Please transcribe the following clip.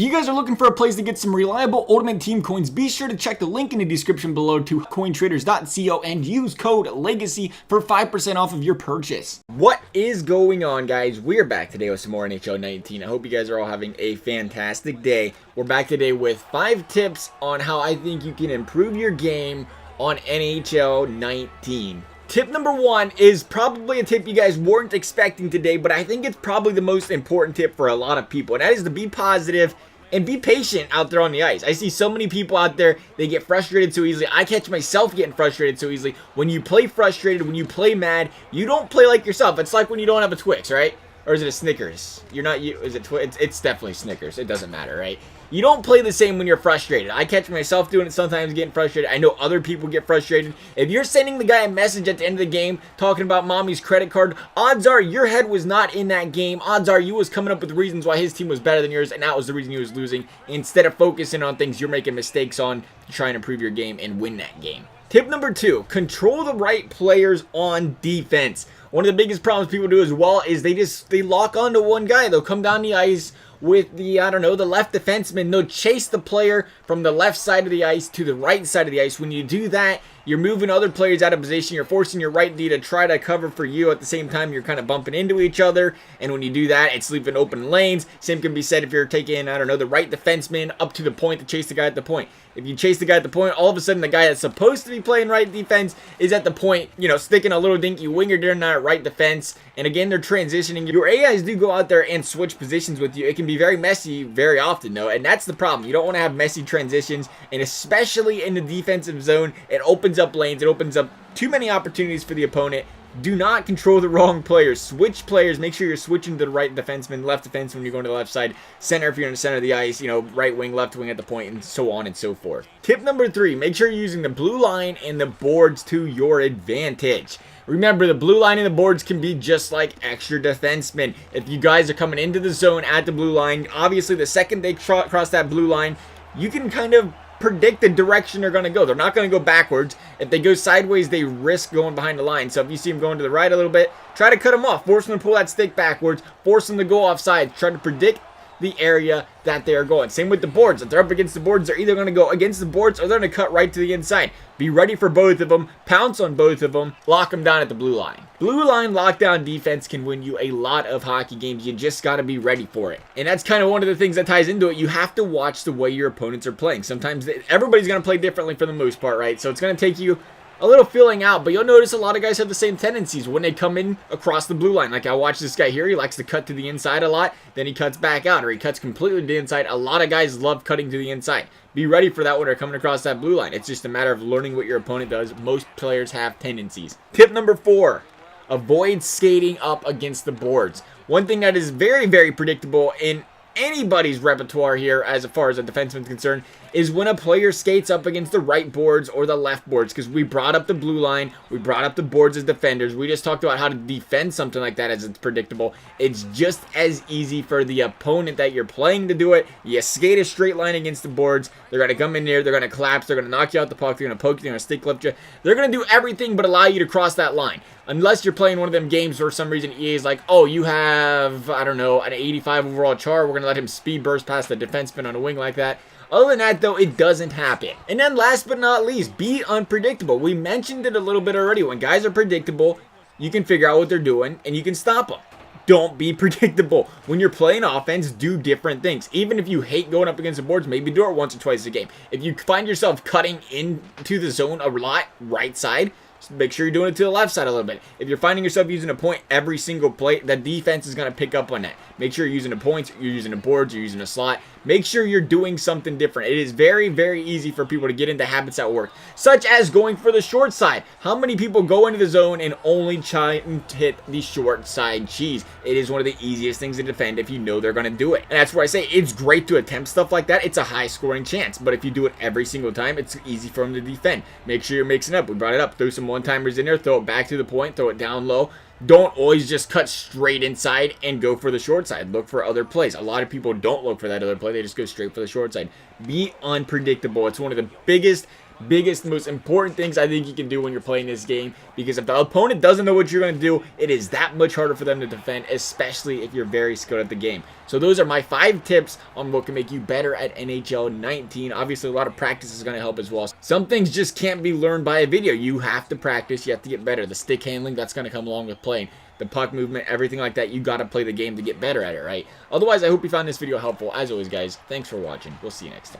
you guys are looking for a place to get some reliable Ultimate Team coins, be sure to check the link in the description below to cointraders.co and use code LEGACY for 5% off of your purchase. What is going on, guys? We're back today with some more NHL 19. I hope you guys are all having a fantastic day. We're back today with 5 tips on how I think you can improve your game on NHL 19. Tip number 1 is probably a tip you guys weren't expecting today, but I think it's probably the most important tip for a lot of people, and that is to be positive and be patient out there on the ice. I see so many people out there, they get frustrated so easily. I catch myself getting frustrated so easily. When you play frustrated, when you play mad, you don't play like yourself. It's like when you don't have a Twix, right? Or is it a Snickers? Is it Twix? It's definitely Snickers. It doesn't matter, right? You don't play the same when you're frustrated. I catch myself doing it sometimes, getting frustrated. I know other people get frustrated. If you're sending the guy a message at the end of the game talking about mommy's credit card, odds are your head was not in that game. Odds are you was coming up with reasons why his team was better than yours, and that was the reason he was losing. Instead of focusing on things you're making mistakes on to try and improve your game and win that game. Tip number 2, control the right players on defense. One of the biggest problems people do as well is they lock onto one guy. They'll come down the ice with the left defenseman. They'll chase the player from the left side of the ice to the right side of the ice. When you do that, you're moving other players out of position. You're forcing your right D to try to cover for you. At the same time, you're kind of bumping into each other. And when you do that, it's leaving open lanes. Same can be said if you're taking, the right defenseman up to the point to chase the guy at the point. If you chase the guy at the point, all of a sudden the guy that's supposed to be playing right defense is at the point, sticking a little dinky winger during that right defense. And again, they're transitioning. Your AIs do go out there and switch positions with you. It can be very messy very often, though. And that's the problem. You don't want to have messy transitions. And especially in the defensive zone, it opens up lanes. It opens up too many opportunities for the opponent. Do not control the wrong players. Switch players. Make sure you're switching to the right defenseman, left defenseman when you're going to the left side, center if you're in the center of the ice, right wing, left wing at the point, and so on and so forth. Tip number 3, make sure you're using the blue line and the boards to your advantage. Remember, the blue line and the boards can be just like extra defensemen. If you guys are coming into the zone at the blue line, obviously the second they cross that blue line, you can kind of predict the direction they're going to go. They're not going to go backwards. If they go sideways, they risk going behind the line. So if you see them going to the right a little bit, try to cut them off. Force them to pull that stick backwards. Force them to go offside. Try to predict the area that they are going. Same with the boards. If they're up against the boards, they're either going to go against the boards or they're going to cut right to the inside. Be ready for both of them. Pounce on both of them. Lock them down at the blue line. Blue line lockdown defense can win you a lot of hockey games. You just got to be ready for it. And that's kind of one of the things that ties into it. You have to watch the way your opponents are playing. Sometimes everybody's going to play differently for the most part, right? So it's going to take you a little feeling out, but you'll notice a lot of guys have the same tendencies when they come in across the blue line. Like I watch this guy here, he likes to cut to the inside a lot, then he cuts back out, or he cuts completely to the inside. A lot of guys love cutting to the inside. Be ready for that when they're coming across that blue line. It's just a matter of learning what your opponent does. Most players have tendencies. Tip number 4, avoid skating up against the boards. One thing that is very, very predictable in anybody's repertoire here as far as a defenseman is concerned is when a player skates up against the right boards or the left boards, because we brought up the blue line, we brought up the boards as defenders, we just talked about how to defend something like that as it's predictable. It's just as easy for the opponent that you're playing to do it. You skate a straight line against the boards, they're going to come in there, they're going to collapse, they're going to knock you out the puck, they're going to poke you, they're going to stick lift you, they're going to do everything but allow you to cross that line. Unless you're playing one of them games for some reason EA is like, oh, you have, an 85 overall char, we're going to let him speed burst past the defenseman on a wing like that. Other than that, though, it doesn't happen. And then last but not least, be unpredictable. We mentioned it a little bit already. When guys are predictable, you can figure out what they're doing and you can stop them. Don't be predictable. When you're playing offense, do different things. Even if you hate going up against the boards, maybe do it once or twice a game. If you find yourself cutting into the zone a lot, right side, make sure you're doing it to the left side a little bit. If you're finding yourself using a point every single play, the defense is going to pick up on that. Make sure you're using the points, you're using the boards, you're using a slot. Make sure you're doing something different. It is very, very easy for people to get into habits that work, such as going for the short side. How many people go into the zone and only try and hit the short side cheese? It is one of the easiest things to defend if you know they're going to do it. And that's where I say it's great to attempt stuff like that. It's a high scoring chance, but if you do it every single time, it's easy for them to defend. Make sure you're mixing up. We brought it up. Throw some one-timers in there, throw it back to the point, throw it down low. Don't always just cut straight inside and go for the short side. Look for other plays. A lot of people don't look for that other play. They just go straight for the short side. Be unpredictable. It's one of the biggest biggest, most important things I think you can do when you're playing this game, because if the opponent doesn't know what you're going to do, it is that much harder for them to defend, especially if you're very skilled at the game. So those are my 5 tips on what can make you better at NHL 19. Obviously, a lot of practice is going to help as well. Some things just can't be learned by a video. You have to practice. You have to get better. The stick handling, that's going to come along with playing. The puck movement, everything like that, you got to play the game to get better at it, right? Otherwise, I hope you found this video helpful. As always, guys, thanks for watching. We'll see you next time.